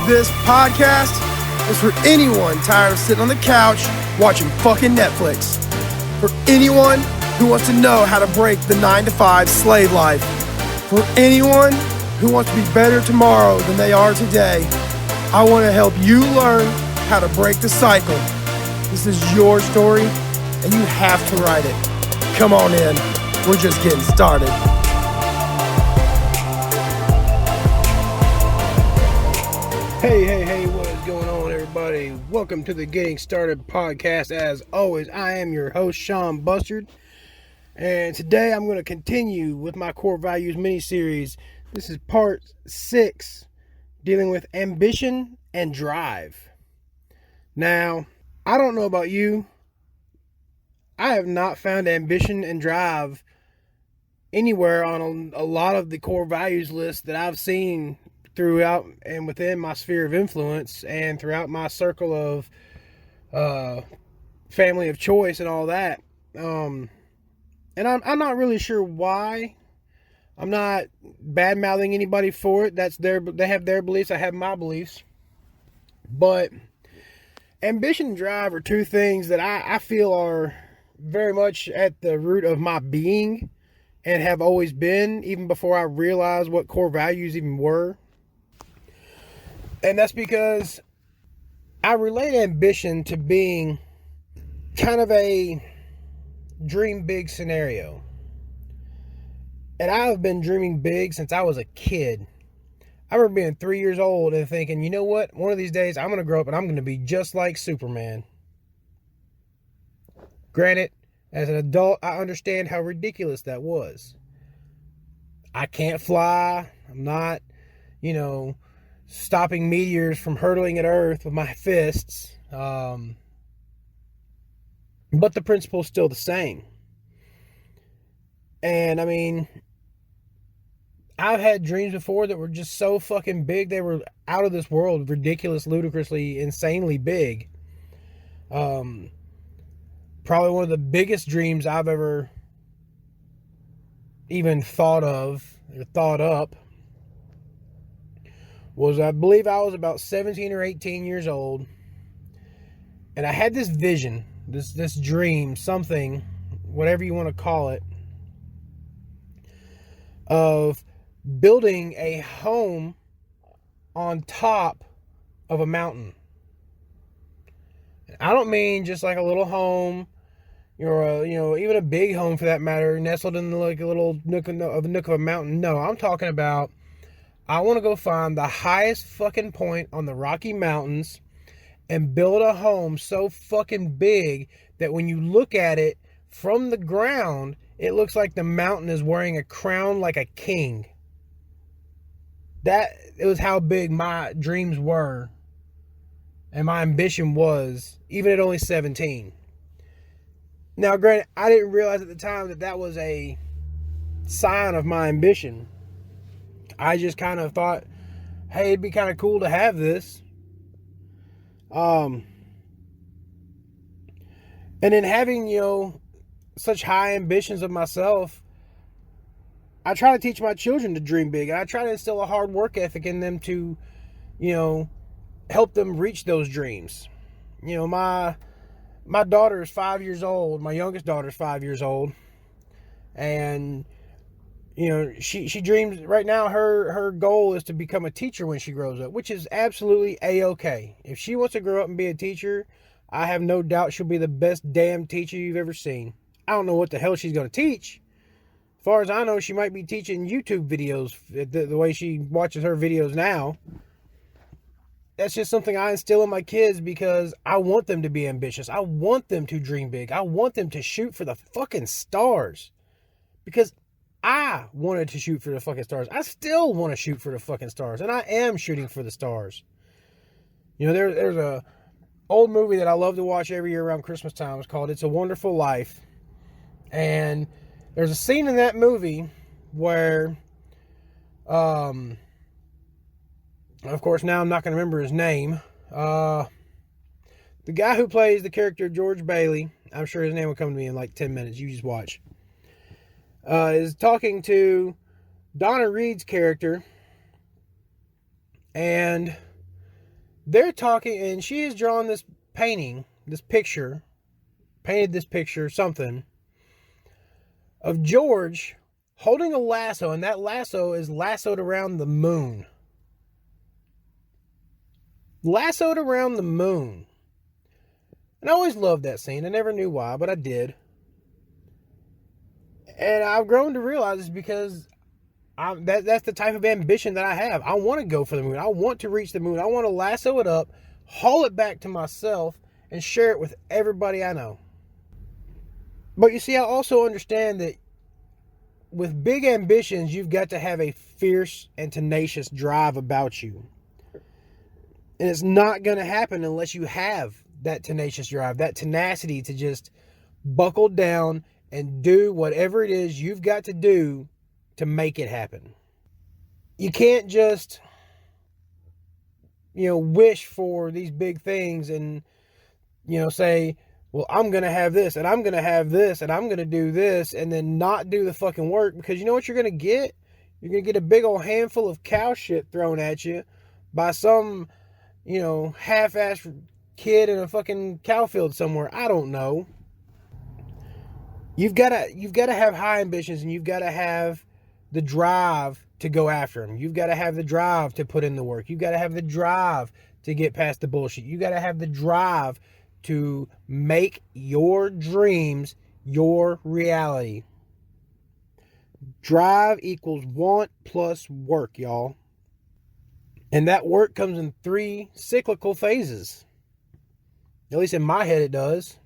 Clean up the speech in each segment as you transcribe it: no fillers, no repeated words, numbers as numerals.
This podcast is for anyone tired of sitting on the couch watching fucking Netflix. For anyone who wants to know how to break the 9-to-5 slave life. For anyone who wants to be better tomorrow than they are today. I want to help you learn how to break the cycle. This is your story, and you have to write it. Come on in. We're just getting started. Hey, what is going on, everybody? Welcome to the Getting Started podcast. As always, I am your host, Sean Bustard. And today I'm going to continue with my Core Values Miniseries. This is part 6, dealing with ambition and drive. Now, I don't know about you. I have not found ambition and drive anywhere on a lot of the core values lists that I've seen throughout and within my sphere of influence and throughout my circle of family of choice and all that. And I'm not really sure why. I'm not bad-mouthing anybody for it. They have their beliefs. I have my beliefs. But ambition and drive are two things that I feel are very much at the root of my being and have always been, even before I realized what core values even were. And that's because I relate ambition to being kind of a dream big scenario. And I have been dreaming big since I was a kid. I remember being 3 years old and thinking, you know what? One of these days I'm going to grow up and I'm going to be just like Superman. Granted, as an adult, I understand how ridiculous that was. I can't fly. I'm not, stopping meteors from hurtling at Earth with my fists. But the principle's still the same. And I've had dreams before that were just so fucking big. They were out of this world, ridiculous, ludicrously, insanely big. Probably one of the biggest dreams I've ever even thought of or thought up was, I believe I was about 17 or 18 years old, and I had this vision, this dream, something, whatever you want to call it, of building a home on top of a mountain. I don't mean just like a little home, or even a big home for that matter, nestled in like a little nook of a mountain. No, I'm talking about, I want to go find the highest fucking point on the Rocky Mountains and build a home so fucking big that when you look at it from the ground, it looks like the mountain is wearing a crown like a king. It was how big my dreams were and my ambition was, even at only 17. Now, granted, I didn't realize at the time that was a sign of my ambition. I just kind of thought, hey, it'd be kind of cool to have this. And in having, such high ambitions of myself, I try to teach my children to dream big. And I try to instill a hard work ethic in them to, help them reach those dreams. My daughter is 5 years old. My youngest daughter is 5 years old. And, she dreams right now. Her goal is to become a teacher when she grows up, which is absolutely A-okay. If she wants to grow up and be a teacher, I have no doubt she'll be the best damn teacher you've ever seen. I don't know what the hell she's going to teach. As far as I know, she might be teaching YouTube videos the way she watches her videos now. That's just something I instill in my kids because I want them to be ambitious. I want them to dream big. I want them to shoot for the fucking stars. Because I wanted to shoot for the fucking stars. I still want to shoot for the fucking stars. And I am shooting for the stars. There's a old movie that I love to watch every year around Christmas time. It's called It's a Wonderful Life. And there's a scene in that movie where, of course, now I'm not going to remember his name. The guy who plays the character George Bailey, I'm sure his name will come to me in like 10 minutes. You just watch. Is talking to Donna Reed's character, and They're talking, and she has drawn this painting, this picture, painted this picture, something, of George holding a lasso, and that lasso is lassoed around the moon. Lassoed around the moon. And I always loved that scene. I never knew why, but I did. And I've grown to realize it's because that's the type of ambition that I have. I want to go for the moon. I want to reach the moon. I want to lasso it up, haul it back to myself, and share it with everybody I know. But you see, I also understand that with big ambitions, you've got to have a fierce and tenacious drive about you. And it's not going to happen unless you have that tenacious drive, that tenacity to just buckle down and do whatever it is you've got to do to make it happen. You can't just, wish for these big things and, say, well, I'm going to have this and I'm going to have this and I'm going to do this, and then not do the fucking work, because you know what you're going to get? You're going to get a big old handful of cow shit thrown at you by some, half-ass kid in a fucking cow field somewhere. I don't know. You've got to have high ambitions, and you've got to have the drive to go after them. You've got to have the drive to put in the work. You've got to have the drive to get past the bullshit. You got to have the drive to make your dreams your reality. Drive equals want plus work, y'all. And that work comes in 3 cyclical phases. At least in my head it does.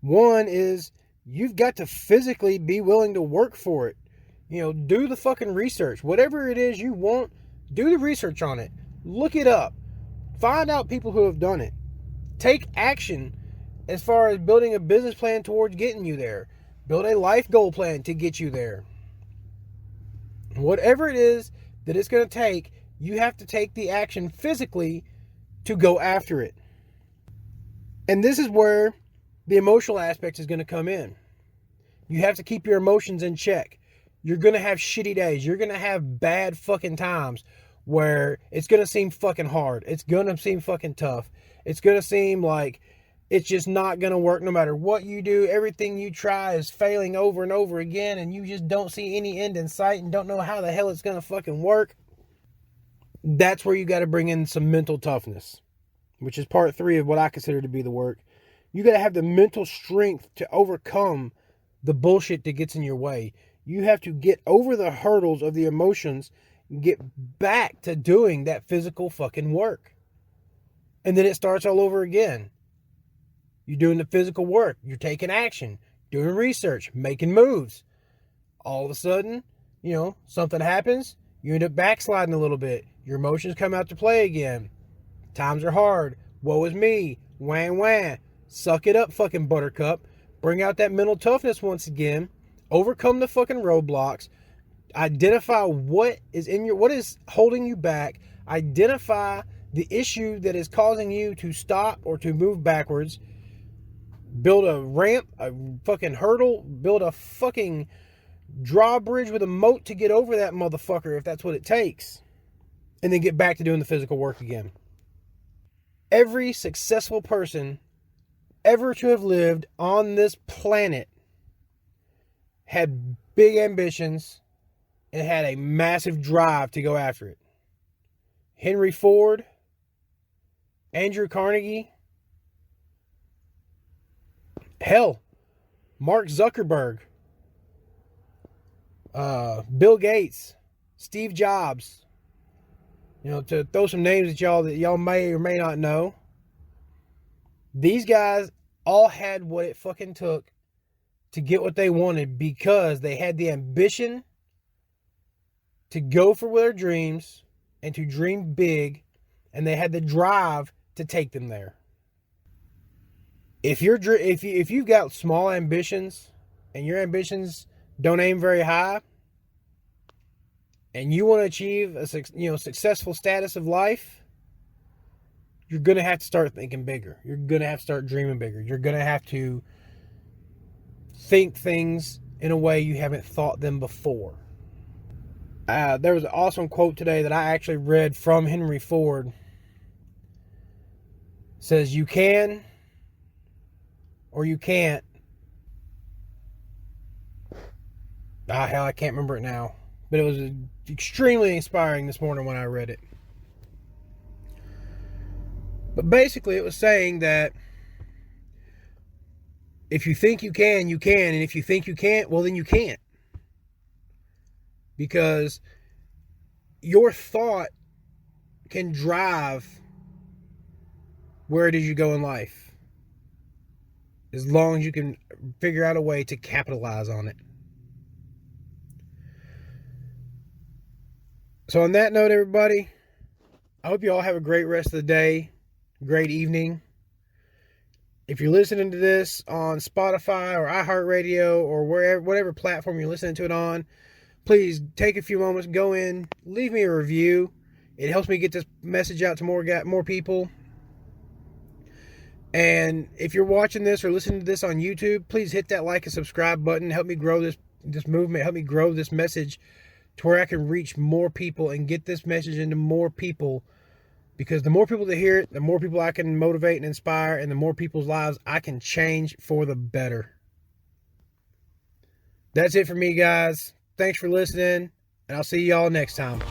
One is you've got to physically be willing to work for it. Do the fucking research. Whatever it is you want, do the research on it. Look it up. Find out people who have done it. Take action as far as building a business plan towards getting you there. Build a life goal plan to get you there. Whatever it is that it's going to take, you have to take the action physically to go after it. And this is where the emotional aspect is going to come in. You have to keep your emotions in check. You're going to have shitty days. You're going to have bad fucking times where it's going to seem fucking hard. It's going to seem fucking tough. It's going to seem like it's just not going to work no matter what you do. Everything you try is failing over and over again, and you just don't see any end in sight and don't know how the hell it's going to fucking work. That's where you got to bring in some mental toughness, which is part 3 of what I consider to be the work. You got to have the mental strength to overcome the bullshit that gets in your way. You have to get over the hurdles of the emotions and get back to doing that physical fucking work. And then it starts all over again. You're doing the physical work. You're taking action, doing research, making moves. All of a sudden, something happens. You end up backsliding a little bit. Your emotions come out to play again. Times are hard. Woe is me. Wham wham. Suck it up, fucking buttercup. Bring out that mental toughness once again. Overcome the fucking roadblocks. Identify what is holding you back. Identify the issue that is causing you to stop or to move backwards. Build a ramp, a fucking hurdle. Build a fucking drawbridge with a moat to get over that motherfucker if that's what it takes. And then get back to doing the physical work again. Every successful person ever to have lived on this planet had big ambitions and had a massive drive to go after it. Henry Ford, Andrew Carnegie, hell, Mark Zuckerberg, Bill Gates, Steve Jobs, to throw some names at y'all that y'all may or may not know. These guys all had what it fucking took to get what they wanted because they had the ambition to go for their dreams and to dream big, and they had the drive to take them there. If you've got small ambitions and your ambitions don't aim very high, and you want to achieve a successful status of life, you're going to have to start thinking bigger. You're going to have to start dreaming bigger. You're going to have to think things in a way you haven't thought them before. There was an awesome quote today that I actually read from Henry Ford. says you can or you can't. Hell, I can't remember it now. But it was extremely inspiring this morning when I read it. But basically, it was saying that if you think you can, you can. And if you think you can't, well, then you can't. Because your thought can drive where it is you go in life, as long as you can figure out a way to capitalize on it. So on that note, everybody, I hope you all have a great rest of the day, great evening. If you're listening to this on Spotify or iHeart or whatever platform you're listening to it on, please take a few moments, go in, leave me a review. It helps me get this message out to more people. And if you're watching this or listening to this on YouTube, please hit that like and subscribe button. Help me grow this movement. Help me grow this message to where I can reach more people and get this message into more people. Because the more people that hear it, the more people I can motivate and inspire, and the more people's lives I can change for the better. That's it for me, guys. Thanks for listening, and I'll see y'all next time.